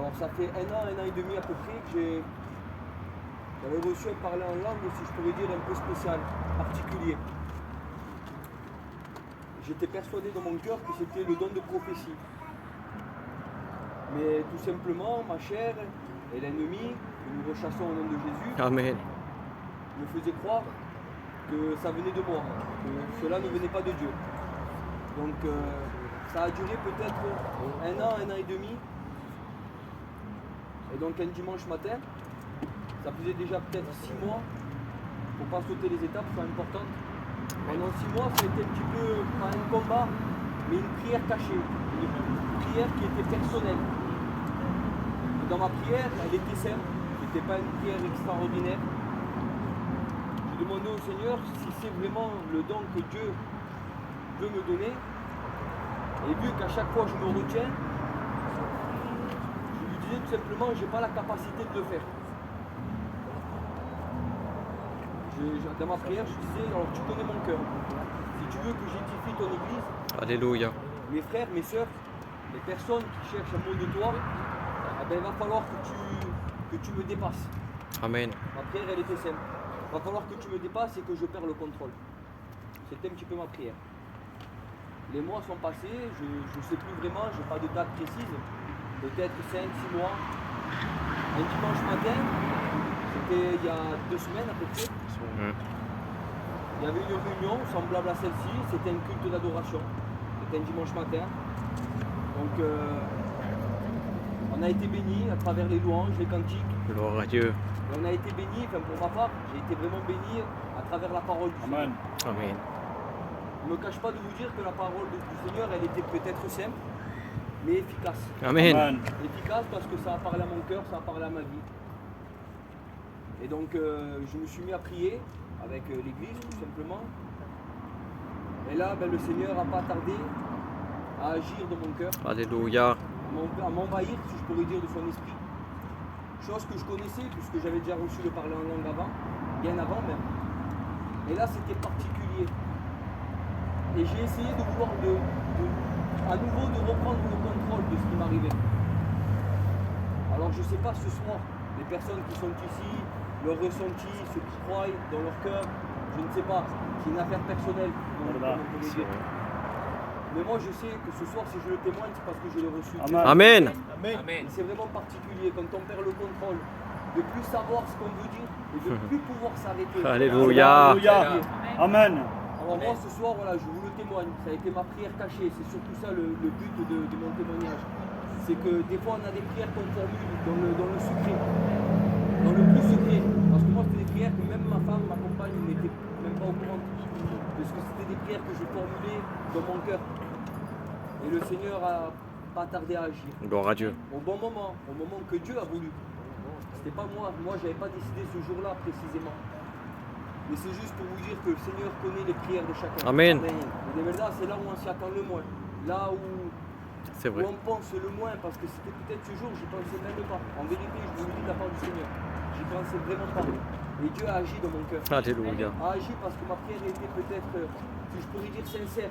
Alors ça fait un an et demi à peu près que j'avais reçu un parler en langue, si je pourrais dire, un peu spécial, particulier. J'étais persuadé dans mon cœur que c'était le don de prophétie. Mais tout simplement, ma chair et l'ennemi, que nous rechassons au nom de Jésus, Amen. me faisaient croire que ça venait de moi, que cela ne venait pas de Dieu. Donc ça a duré peut-être un an et demi. Et donc un dimanche matin, ça faisait déjà peut-être 6 mois, pour ne pas sauter les étapes, sont importantes. Pendant 6 mois, ça a été un petit peu, pas un combat, mais une prière cachée, une prière qui était personnelle. Et dans ma prière, elle était simple, ce n'était pas une prière extraordinaire. Je demandais au Seigneur si c'est vraiment le don que Dieu veut me donner. Et vu qu'à chaque fois je me retiens, je lui disais tout simplement, je n'ai pas la capacité de le faire. Dans ma prière, je disais, alors tu connais mon cœur. Si tu veux que j'édifie ton église, Alléluia. mes frères, mes sœurs, les personnes qui cherchent un mot de toi, eh ben, il va falloir que tu me dépasses. Amen. Ma prière, elle était simple. Il va falloir que tu me dépasses et que je perds le contrôle. C'était un petit peu ma prière. Les mois sont passés, je ne sais plus vraiment, je n'ai pas de date précise. Peut-être 5-6 mois. Un dimanche matin, c'était il y a 2 semaines à peu près. Il y avait une réunion semblable à celle-ci, c'était un culte d'adoration. C'était un dimanche matin. Donc on a été bénis à travers les louanges, les cantiques. Gloire à Dieu. Et on a été bénis, enfin pour ma part, j'ai été vraiment béni à travers la parole du Seigneur. Amen. Je ne me cache pas de vous dire que la parole du Seigneur, elle était peut-être simple, mais efficace. Amen. Efficace parce que ça a parlé à mon cœur, ça a parlé à ma vie. Et donc je me suis mis à prier avec l'église tout simplement. Et là, ben, le Seigneur n'a pas tardé à agir dans mon cœur, Alléluia. à m'envahir, si je pourrais dire, de son esprit. Chose que je connaissais puisque j'avais déjà reçu le parler en langue avant, bien avant même. Et là, c'était particulier. Et j'ai essayé de vouloir à nouveau de reprendre le contrôle de ce qui m'arrivait. Alors je ne sais pas ce soir, les personnes qui sont ici, leur ressenti, ceux qui croient dans leur cœur, je ne sais pas, c'est une affaire personnelle. Mais moi je sais que ce soir si je le témoigne, c'est parce que je l'ai reçu. Amen. Et c'est vraiment particulier quand on perd le contrôle, de plus savoir ce qu'on veut dire et de plus pouvoir s'arrêter. Alléluia. Amen. Alors moi ce soir, voilà, je vous le témoigne, ça a été ma prière cachée, c'est surtout ça le but de mon témoignage. C'est que des fois on a des prières qu'on formule dans le secret, dans le plus secret. Parce que moi c'était des prières que même ma femme, ma compagne n'était même pas au courant. Parce que c'était des prières que je formulais dans mon cœur. Et le Seigneur a pas tardé à agir. Gloire à Dieu. Au bon moment, au moment que Dieu a voulu. C'était pas moi, j'avais pas décidé ce jour-là précisément. Mais c'est juste pour vous dire que le Seigneur connaît les prières de chacun. Amen. Et de verdad, c'est là où on s'y attend le moins. Là où C'est vrai. on pense le moins, parce que c'était peut-être ce jour, je pensais même pas. En vérité, je vous le dis de la part du Seigneur. J'y pensais vraiment pas. Et Dieu a agi dans mon cœur. Alléluia. A agi parce que ma prière était peut-être, si je pourrais dire, sincère.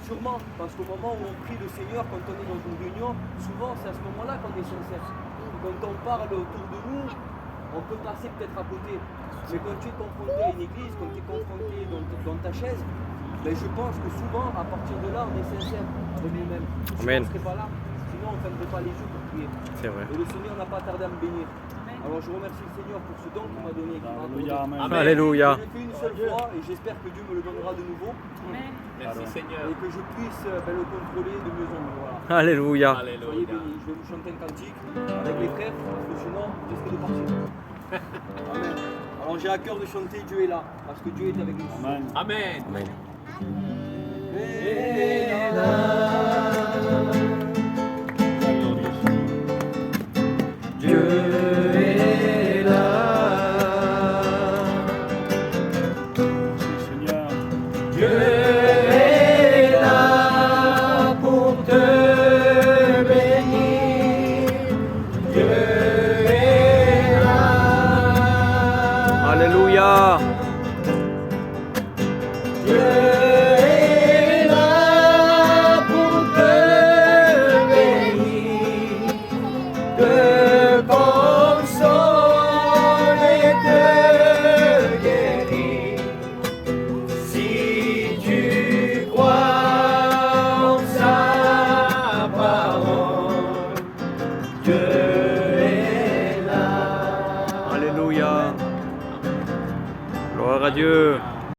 Sûrement, parce qu'au moment où on prie le Seigneur, quand on est dans une réunion, souvent c'est à ce moment-là qu'on est sincère. Quand on parle autour de nous, on peut passer peut-être à côté. Mais quand tu es confronté à une église, quand tu es confronté dans ta chaise, ben je pense que souvent, à partir de là, on est sincère avec nous-mêmes. Si Amen. on ne serait pas là, sinon on ne fermerait pas les yeux pour prier. C'est vrai. Et le Seigneur n'a pas tardé à me bénir. Alors je remercie le Seigneur pour ce don qu'il m'a donné, qu'il m'a accordé. Alléluia. Je l'ai fait une seule fois et j'espère que Dieu me le donnera de nouveau. Merci Seigneur. Et que je puisse le contrôler de mieux en mieux. Voilà. Alléluia. Soyez Alléluia. bénis. Je vais vous chanter un cantique avec les frères, parce que sinon, je risque de partir. Amen. Alors j'ai à cœur de chanter Dieu est là, parce que Dieu est avec nous. Amen. Amen. Amen. Dieu est là. Seigneur. Dieu est là pour te bénir. Dieu est là. Alléluia. Dieu est là pour Gloire à Dieu.